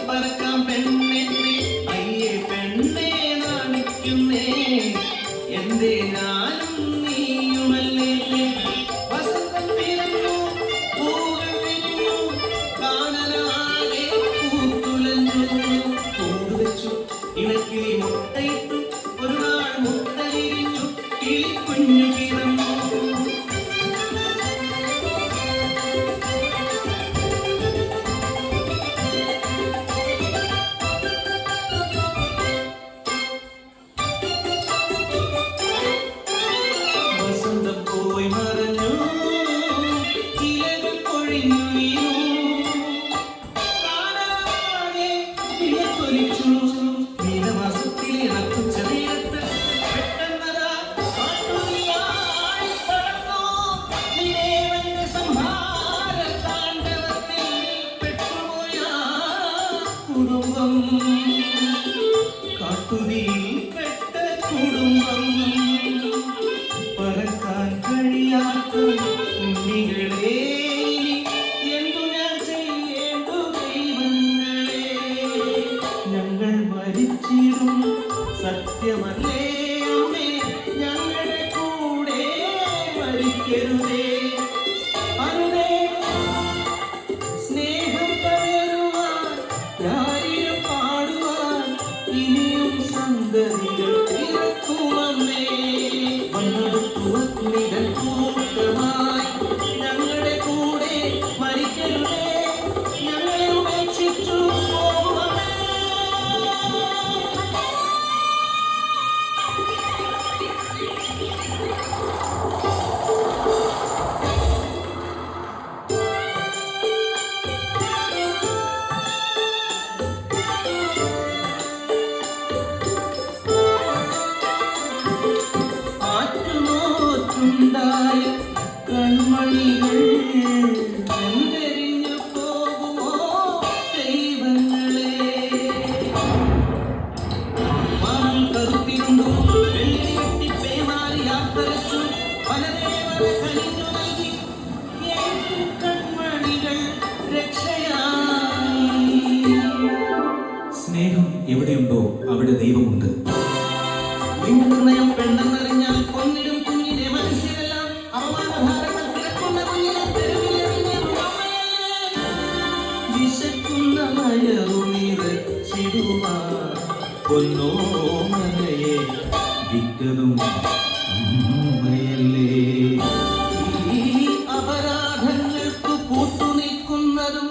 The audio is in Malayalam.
പറക്കാം പെണ്ണെ അയ്യേ പെണ്ണെ നാണിക്കുന്നേ എന്തേ ഞാനും നീയുമല്ലേ വസന്തം പിറന്നു പൂകൾ വിരിഞ്ഞു കാനനാകെ പൂത്തുലഞ്ഞു കൂടുവച്ചു ഇണക്കിളി മുട്ടയിട്ടു ഒരു നാൾ മുട്ട വിരിഞ്ഞു കിളിക്കുഞ്ഞു പിറന്നു കുടുംബം കാട്ടുതീയിൽ പെട്ട കുടുംബം പറക്കാൻ കഴിയാത്ത ഉണ്ണികളെ എന്തു ഞാൻ ചെയ്യേണ്ടു ദൈവങ്ങളെ ഞങ്ങൾ മരിച്ചിടും സത്യമല്ലേ അമ്മേ ഞങ്ങളുടെ കൂടെ മരിക്കരുതേ ഞങ്ങളുടെ കൂടെ മരിക്കരുതേ ഞങ്ങളെ ഉപേക്ഷിച്ചു ായ കൺമണികൾ എന്തെരിഞ്ഞു പോകുമോ ദൈവങ്ങളെ മാനം കറുത്തിരുന്നു വെള്ളി വെട്ടി പേമാരി യാത്രച്ചു പലദേവത കനിഞ്ഞു നൽകി കൺമണികൾ രക്ഷയായി സ്നേഹം എവിടെയുണ്ടോ അവിടെ ദൈവമുണ്ട്. നിർണയം പെണ്ണെന്നറിഞ്ഞാൽ കൊന്നിടും കുഞ്ഞിനെ മനുഷ്യരെല്ലാം അവമാനഭാരങ്ങൾ കിടക്കുന്ന കുഞ്ഞിനെ വിശക്കുന്ന പൊന്നോമനയെ വിറ്റതും അമ്മയല്ലേ ഈ അപരാധങ്ങൾക്ക് കൂട്ടുനിൽക്കുന്നതും